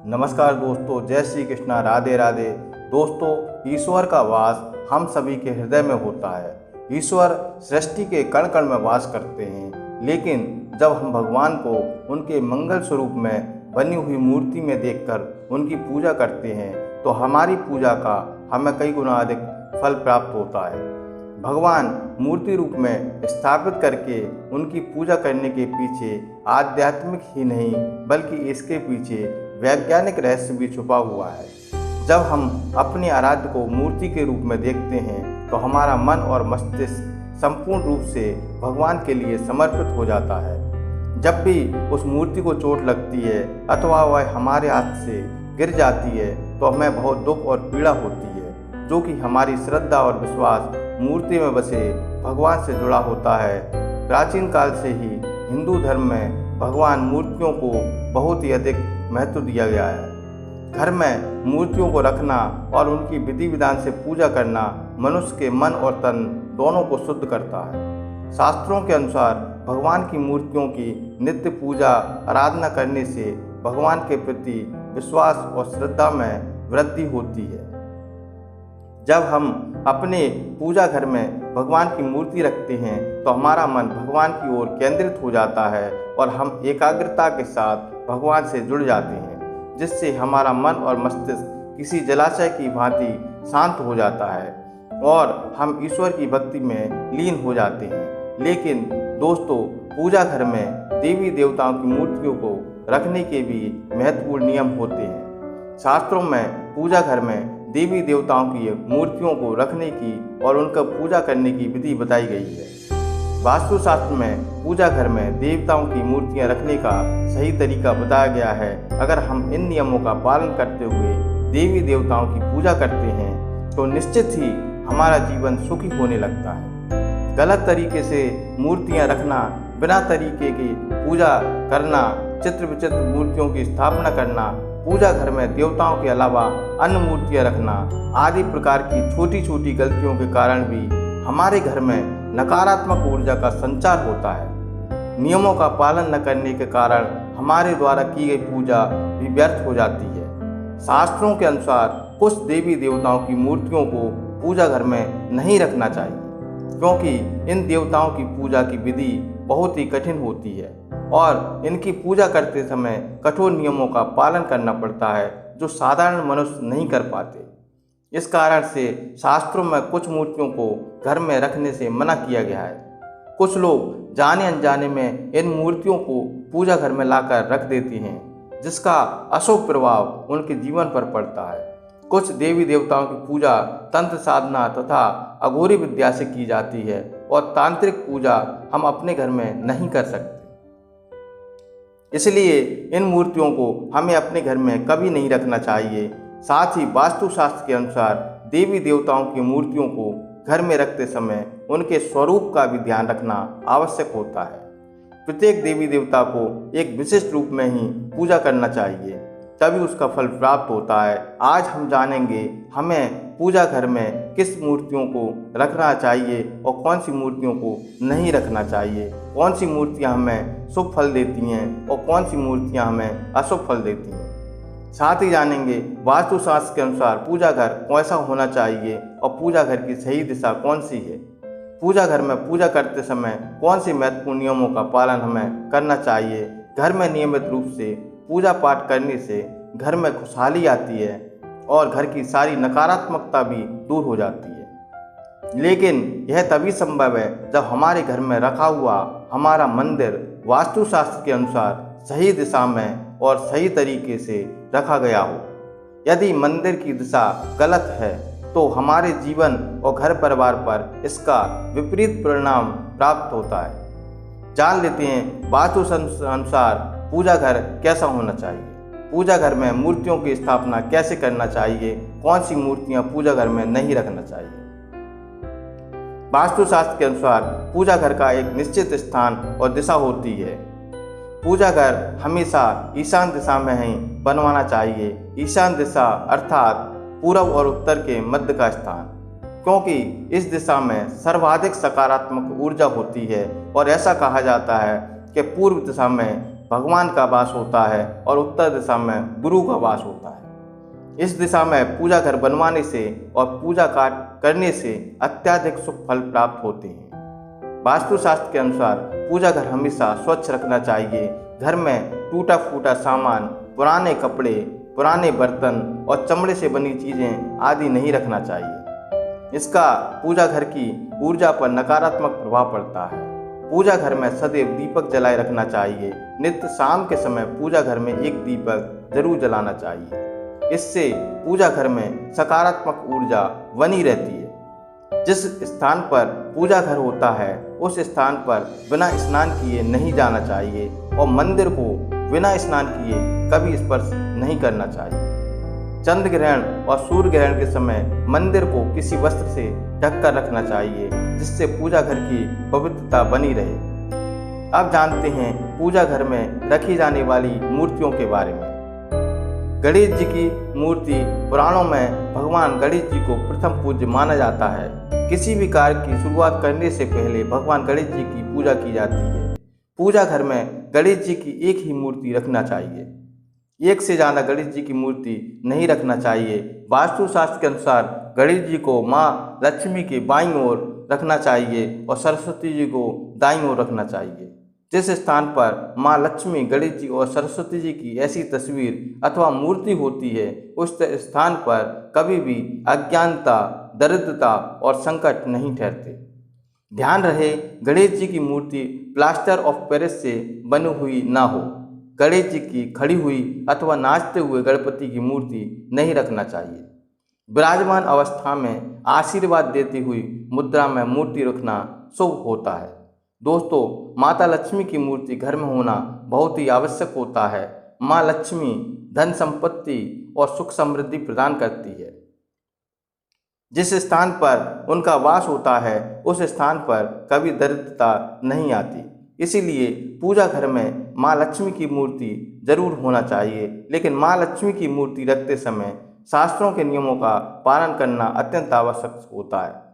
नमस्कार दोस्तों, जय श्री कृष्णा, राधे राधे। दोस्तों, ईश्वर का वास हम सभी के हृदय में होता है। ईश्वर सृष्टि के कण कण में वास करते हैं, लेकिन जब हम भगवान को उनके मंगल स्वरूप में बनी हुई मूर्ति में देखकर उनकी पूजा करते हैं तो हमारी पूजा का हमें कई गुना अधिक फल प्राप्त होता है। भगवान मूर्ति रूप में स्थापित करके उनकी पूजा करने के पीछे आध्यात्मिक ही नहीं बल्कि इसके पीछे वैज्ञानिक रहस्य भी छुपा हुआ है। जब हम अपने आराध्य को मूर्ति के रूप में देखते हैं तो हमारा मन और मस्तिष्क संपूर्ण रूप से भगवान के लिए समर्पित हो जाता है। जब भी उस मूर्ति को चोट लगती है अथवा वह हमारे हाथ से गिर जाती है तो हमें बहुत दुख और पीड़ा होती है, जो कि हमारी श्रद्धा और विश्वास मूर्ति में बसे भगवान से जुड़ा होता है। प्राचीन काल से ही हिंदू धर्म में भगवान मूर्तियों को बहुत ही अधिक महत्व दिया गया है। घर में मूर्तियों को रखना और उनकी विधि विधान से पूजा करना मनुष्य के मन और तन दोनों को शुद्ध करता है। शास्त्रों के अनुसार भगवान की मूर्तियों की नित्य पूजा आराधना करने से भगवान के प्रति विश्वास और श्रद्धा में वृद्धि होती है। जब हम अपने पूजा घर में भगवान की मूर्ति रखते हैं तो हमारा मन भगवान की ओर केंद्रित हो जाता है और हम एकाग्रता के साथ भगवान से जुड़ जाते हैं, जिससे हमारा मन और मस्तिष्क किसी जलाशय की भांति शांत हो जाता है और हम ईश्वर की भक्ति में लीन हो जाते हैं। लेकिन दोस्तों, पूजा घर में देवी देवताओं की मूर्तियों को रखने के भी महत्वपूर्ण नियम होते हैं। शास्त्रों में पूजा घर में देवी देवताओं की मूर्तियों को रखने की और उनका पूजा करने की विधि बताई गई है। वास्तुशास्त्र में पूजा घर में देवताओं की मूर्तियां रखने का सही तरीका बताया गया है। अगर हम इन नियमों का पालन करते हुए देवी देवताओं की पूजा करते हैं तो निश्चित ही हमारा जीवन सुखी होने लगता है। गलत तरीके से मूर्तियां रखना, बिना तरीके की पूजा करना, चित्र विचित्र मूर्तियों की स्थापना करना, पूजा घर में देवताओं के अलावा अन्य मूर्तियां रखना आदि प्रकार की छोटी छोटी गलतियों के कारण भी हमारे घर में नकारात्मक ऊर्जा का संचार होता है। नियमों का पालन न करने के कारण हमारे द्वारा की गई पूजा भी व्यर्थ हो जाती है। शास्त्रों के अनुसार कुछ देवी देवताओं की मूर्तियों को पूजा घर में नहीं रखना चाहिए, क्योंकि इन देवताओं की पूजा की विधि बहुत ही कठिन होती है और इनकी पूजा करते समय कठोर नियमों का पालन करना पड़ता है, जो साधारण मनुष्य नहीं कर पाते। इस कारण से शास्त्रों में कुछ मूर्तियों को घर में रखने से मना किया गया है। कुछ लोग जाने अनजाने में इन मूर्तियों को पूजा घर में लाकर रख देते हैं, जिसका अशुभ प्रभाव उनके जीवन पर पड़ता है। कुछ देवी देवताओं की पूजा तंत्र साधना तथा अघोरी विद्या से की जाती है और तांत्रिक पूजा हम अपने घर में नहीं कर सकते। इसलिए इन मूर्तियों को हमें अपने घर में कभी नहीं रखना चाहिए। साथ ही वास्तुशास्त्र के अनुसार देवी देवताओं की मूर्तियों को घर में रखते समय उनके स्वरूप का भी ध्यान रखना आवश्यक होता है। प्रत्येक देवी देवता को एक विशिष्ट रूप में ही पूजा करना चाहिए, तभी उसका फल प्राप्त होता है। आज हम जानेंगे हमें पूजा घर में किस मूर्तियों को रखना चाहिए और कौन सी मूर्तियों को नहीं रखना चाहिए, कौन सी मूर्तियां हमें शुभ फल देती हैं और कौन सी मूर्तियां हमें अशुभ फल देती हैं। साथ ही जानेंगे वास्तुशास्त्र के अनुसार पूजा घर कैसा होना चाहिए और पूजा घर की सही दिशा कौन सी है। पूजा घर में पूजा करते समय कौन से महत्वपूर्ण नियमों का पालन हमें करना चाहिए। घर में नियमित रूप से पूजा पाठ करने से घर में खुशहाली आती है और घर की सारी नकारात्मकता भी दूर हो जाती है। लेकिन यह तभी संभव है जब हमारे घर में रखा हुआ हमारा मंदिर वास्तुशास्त्र के अनुसार सही दिशा में और सही तरीके से रखा गया हो। यदि मंदिर की दिशा गलत है तो हमारे जीवन और घर परिवार पर इसका विपरीत परिणाम प्राप्त होता है। जान लेते हैं वास्तुशास्त्र अनुसार पूजा घर कैसा होना चाहिए। पूजा घर में मूर्तियों की स्थापना कैसे करना चाहिए, कौन सी मूर्तियां पूजा घर में नहीं रखना चाहिए। वास्तुशास्त्र के अनुसार पूजा घर का एक निश्चित स्थान और दिशा होती है। पूजा घर हमेशा ईशान दिशा में ही बनवाना चाहिए। ईशान दिशा अर्थात पूर्व और उत्तर के मध्य का स्थान, क्योंकि इस दिशा में सर्वाधिक सकारात्मक ऊर्जा होती है और ऐसा कहा जाता है कि पूर्व दिशा में भगवान का वास होता है और उत्तर दिशा में गुरु का वास होता है। इस दिशा में पूजा घर बनवाने से और पूजा पाठ करने से अत्यधिक शुभ फल प्राप्त होते हैं। वास्तुशास्त्र के अनुसार पूजा घर हमेशा स्वच्छ रखना चाहिए। घर में टूटा फूटा सामान, पुराने कपड़े, पुराने बर्तन और चमड़े से बनी चीज़ें आदि नहीं रखना चाहिए। इसका पूजा घर की ऊर्जा पर नकारात्मक प्रभाव पड़ता है। पूजा घर में सदैव दीपक जलाए रखना चाहिए। नित्य शाम के समय पूजा घर में एक दीपक जरूर जलाना चाहिए। इससे पूजा घर में सकारात्मक ऊर्जा बनी रहती है। जिस स्थान पर पूजा घर होता है उस स्थान पर बिना स्नान किए नहीं जाना चाहिए और मंदिर को बिना स्नान किए कभी स्पर्श नहीं करना चाहिए। चंद्र ग्रहण और सूर्य ग्रहण के समय मंदिर को किसी वस्त्र से ढककर रखना चाहिए जिससे पूजा घर की पवित्रता बनी रहे। अब जानते हैं पूजा घर में रखी जाने वाली मूर्तियों के बारे में। गणेश जी की मूर्ति पुराणों में भगवान गणेश जी को प्रथम पूज्य माना जाता है। किसी भी कार्य की शुरुआत करने से पहले भगवान गणेश जी की पूजा की जाती है। पूजा घर में गणेश जी की एक ही मूर्ति रखना चाहिए। एक से ज़्यादा गणेश जी की मूर्ति नहीं रखना चाहिए। वास्तुशास्त्र के अनुसार गणेश जी को माँ लक्ष्मी के बाईं ओर रखना चाहिए और सरस्वती जी को दाईं ओर रखना चाहिए। जिस स्थान पर माँ लक्ष्मी, गणेश जी और सरस्वती जी की ऐसी तस्वीर अथवा मूर्ति होती है उस स्थान पर कभी भी अज्ञानता, दरिद्रता और संकट नहीं ठहरते। ध्यान रहे, गणेश जी की मूर्ति प्लास्टर ऑफ पेरिस से बनी हुई ना हो। गणेश जी की खड़ी हुई अथवा नाचते हुए गणपति की मूर्ति नहीं रखना चाहिए। विराजमान अवस्था में आशीर्वाद देती हुई मुद्रा में मूर्ति रखना शुभ होता है। दोस्तों, माता लक्ष्मी की मूर्ति घर में होना बहुत ही आवश्यक होता है। माँ लक्ष्मी धन संपत्ति और सुख समृद्धि प्रदान करती है। जिस स्थान पर उनका वास होता है उस स्थान पर कभी दरिद्रता नहीं आती। इसीलिए पूजा घर में माँ लक्ष्मी की मूर्ति जरूर होना चाहिए, लेकिन माँ लक्ष्मी की मूर्ति रखते समय शास्त्रों के नियमों का पालन करना अत्यंत आवश्यक होता है।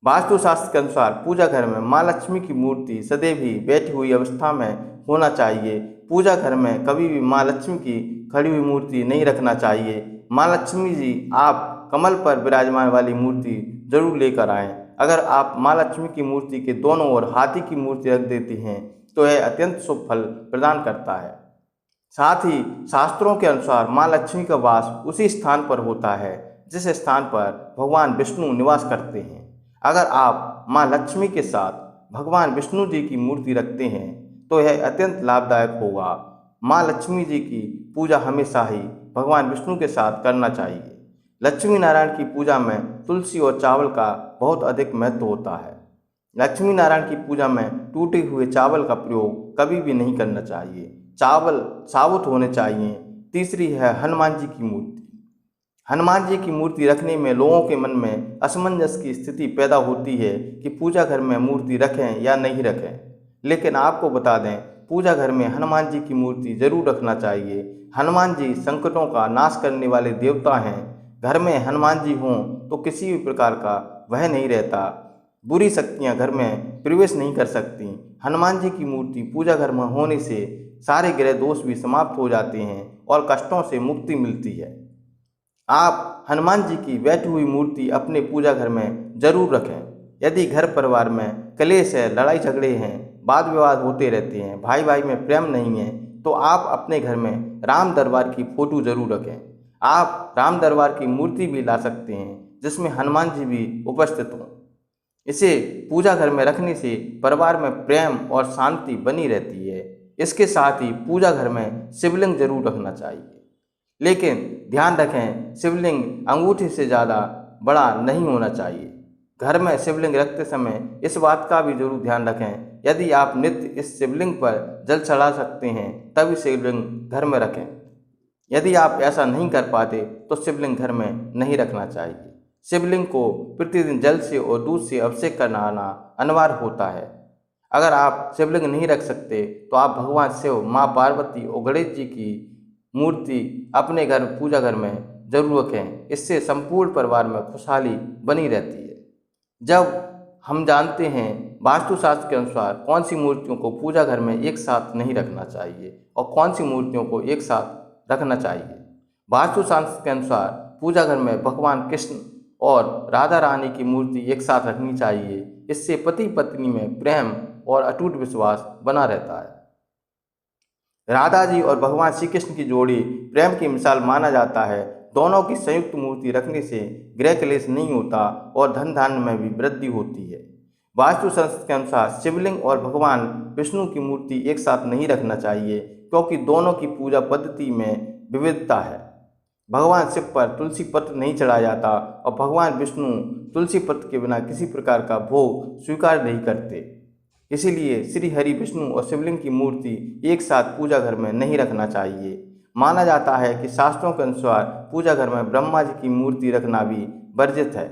वास्तुशास्त्र के अनुसार पूजा घर में माँ लक्ष्मी की मूर्ति सदैव ही बैठी हुई अवस्था में होना चाहिए। पूजा घर में कभी भी माँ लक्ष्मी की खड़ी हुई मूर्ति नहीं रखना चाहिए। माँ लक्ष्मी जी आप कमल पर विराजमान वाली मूर्ति जरूर लेकर आएं। अगर आप माँ लक्ष्मी की मूर्ति के दोनों ओर हाथी की मूर्ति रख देती हैं तो यह अत्यंत शुभ फल प्रदान करता है। साथ ही शास्त्रों के अनुसार माँ लक्ष्मी का वास उसी स्थान पर होता है जिस स्थान पर भगवान विष्णु निवास करते हैं। अगर आप माँ लक्ष्मी के साथ भगवान विष्णु जी की मूर्ति रखते हैं तो यह अत्यंत लाभदायक होगा। माँ लक्ष्मी जी की पूजा हमेशा ही भगवान विष्णु के साथ करना चाहिए। लक्ष्मी नारायण की पूजा में तुलसी और चावल का बहुत अधिक महत्व होता है। लक्ष्मी नारायण की पूजा में टूटे हुए चावल का प्रयोग कभी भी नहीं करना चाहिए। चावल साबुत होने चाहिए। तीसरी है हनुमान जी की मूर्ति। हनुमान जी की मूर्ति रखने में लोगों के मन में असमंजस की स्थिति पैदा होती है कि पूजा घर में मूर्ति रखें या नहीं रखें। लेकिन आपको बता दें, पूजा घर में हनुमान जी की मूर्ति जरूर रखना चाहिए। हनुमान जी संकटों का नाश करने वाले देवता हैं। घर में हनुमान जी हों तो किसी भी प्रकार का भय नहीं रहता। बुरी शक्तियां घर में प्रवेश नहीं कर सकती। हनुमान जी की मूर्ति पूजा घर में होने से सारे ग्रह दोष भी समाप्त हो जाते हैं और कष्टों से मुक्ति मिलती है। आप हनुमान जी की बैठी हुई मूर्ति अपने पूजा घर में जरूर रखें। यदि घर परिवार में कलेश है, लड़ाई झगड़े हैं, वाद विवाद होते रहते हैं, भाई भाई में प्रेम नहीं है, तो आप अपने घर में राम दरबार की फोटो जरूर रखें। आप राम दरबार की मूर्ति भी ला सकते हैं जिसमें हनुमान जी भी उपस्थित हों। इसे पूजा घर में रखने से परिवार में प्रेम और शांति बनी रहती है। इसके साथ ही पूजा घर में शिवलिंग जरूर रखना चाहिए, लेकिन ध्यान रखें शिवलिंग अंगूठी से ज़्यादा बड़ा नहीं होना चाहिए। घर में शिवलिंग रखते समय इस बात का भी जरूर ध्यान रखें, यदि आप नित्य इस शिवलिंग पर जल चढ़ा सकते हैं तभी शिवलिंग घर में रखें। यदि आप ऐसा नहीं कर पाते तो शिवलिंग घर में नहीं रखना चाहिए। शिवलिंग को प्रतिदिन जल से और दूध से अभिषेक कराना अनिवार्य होता है। अगर आप शिवलिंग नहीं रख सकते तो आप भगवान शिव, माँ पार्वती और गणेश जी की मूर्ति अपने घर पूजा घर में जरूर रखें। इससे संपूर्ण परिवार में खुशहाली बनी रहती है। जब हम जानते हैं वास्तुशास्त्र के अनुसार कौन सी मूर्तियों को पूजा घर में एक साथ नहीं रखना चाहिए और कौन सी मूर्तियों को एक साथ रखना चाहिए। वास्तुशास्त्र के अनुसार पूजा घर में भगवान कृष्ण और राधा रानी की मूर्ति एक साथ रखनी चाहिए। इससे पति पत्नी में प्रेम और अटूट विश्वास बना रहता है। राधा जी और भगवान श्री कृष्ण की जोड़ी प्रेम की मिसाल माना जाता है। दोनों की संयुक्त मूर्ति रखने से गृह क्लेश नहीं होता और धन धान्य में भी वृद्धि होती है। वास्तुशास्त्र के अनुसार शिवलिंग और भगवान विष्णु की मूर्ति एक साथ नहीं रखना चाहिए, क्योंकि दोनों की पूजा पद्धति में विविधता है। भगवान शिव पर तुलसी पत्र नहीं चढ़ाया जाता और भगवान विष्णु तुलसी पत्र के बिना किसी प्रकार का भोग स्वीकार नहीं करते। इसीलिए श्री हरि विष्णु और शिवलिंग की मूर्ति एक साथ पूजा घर में नहीं रखना चाहिए। माना जाता है कि शास्त्रों के अनुसार पूजा घर में ब्रह्मा जी की मूर्ति रखना भी वर्जित है।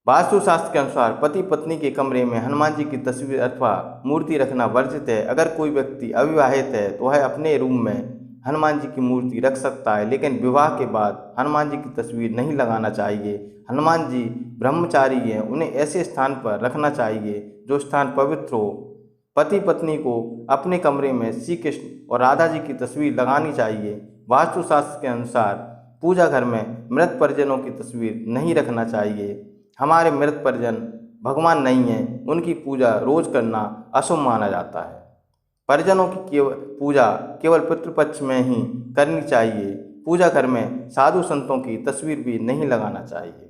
वास्तुशास्त्र के अनुसार पति पत्नी के कमरे में हनुमान जी की तस्वीर अथवा मूर्ति रखना वर्जित है। अगर कोई व्यक्ति अविवाहित है तो वह अपने रूम में हनुमान जी की मूर्ति रख सकता है, लेकिन विवाह के बाद हनुमान जी की तस्वीर नहीं लगाना चाहिए। हनुमान जी ब्रह्मचारी हैं, उन्हें ऐसे स्थान पर रखना चाहिए जो स्थान पवित्र हो। पति पत्नी को अपने कमरे में श्री कृष्ण और राधा जी की तस्वीर लगानी चाहिए। वास्तुशास्त्र के अनुसार पूजा घर में मृत परिजनों की तस्वीर नहीं रखना चाहिए। हमारे मृत परिजन भगवान नहीं हैं, उनकी पूजा रोज करना अशुभ माना जाता है। परिजनों की पूजा केवल पितृपक्ष में ही करनी चाहिए। पूजा घर में साधु संतों की तस्वीर भी नहीं लगाना चाहिए।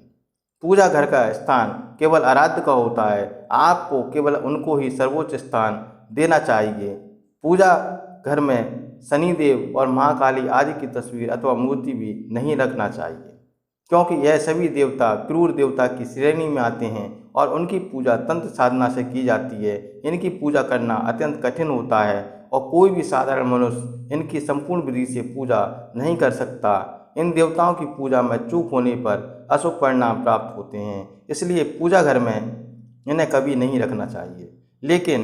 पूजा घर का स्थान केवल आराध्य का होता है, आपको केवल उनको ही सर्वोच्च स्थान देना चाहिए। पूजा घर में शनिदेव और महाकाली आदि की तस्वीर अथवा मूर्ति भी नहीं रखना चाहिए, क्योंकि यह सभी देवता क्रूर देवता की श्रेणी में आते हैं और उनकी पूजा तंत्र साधना से की जाती है। इनकी पूजा करना अत्यंत कठिन होता है और कोई भी साधारण मनुष्य इनकी संपूर्ण विधि से पूजा नहीं कर सकता। इन देवताओं की पूजा में चूक होने पर अशुभ परिणाम प्राप्त होते हैं, इसलिए पूजा घर में इन्हें कभी नहीं रखना चाहिए। लेकिन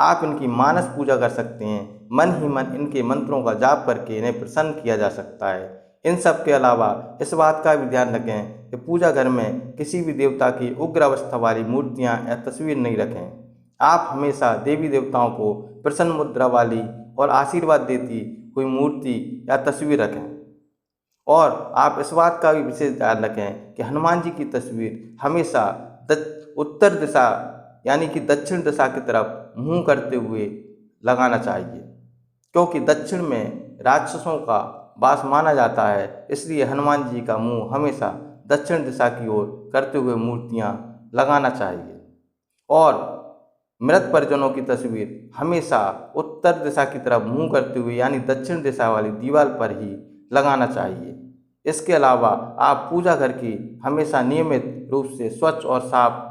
आप इनकी मानस पूजा कर सकते हैं। मन ही मन इनके मंत्रों का जाप करके इन्हें प्रसन्न किया जा सकता है। इन सब के अलावा इस बात का भी ध्यान रखें कि पूजा घर में किसी भी देवता की उग्र अवस्था वाली मूर्तियां या तस्वीर नहीं रखें। आप हमेशा देवी देवताओं को प्रसन्न मुद्रा वाली और आशीर्वाद देती हुई मूर्ति या तस्वीर रखें। और आप इस बात का भी विशेष ध्यान रखें कि हनुमान जी की तस्वीर हमेशा उत्तर दिशा यानी कि दक्षिण दिशा की तरफ मुँह करते हुए लगाना चाहिए, क्योंकि दक्षिण में राक्षसों का वास माना जाता है। इसलिए हनुमान जी का मुंह हमेशा दक्षिण दिशा की ओर करते हुए मूर्तियां लगाना चाहिए। और मृत परिजनों की तस्वीर हमेशा उत्तर दिशा की तरफ मुंह करते हुए यानी दक्षिण दिशा वाली दीवार पर ही लगाना चाहिए। इसके अलावा आप पूजा घर की हमेशा नियमित रूप से स्वच्छ और साफ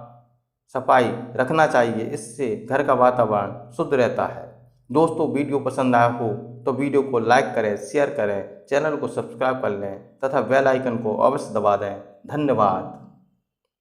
सफाई रखना चाहिए। इससे घर का वातावरण शुद्ध रहता है। दोस्तों, वीडियो पसंद आया हो तो वीडियो को लाइक करें, शेयर करें, चैनल को सब्सक्राइब कर लें तथा बेल आइकन को अवश्य दबा दें। धन्यवाद।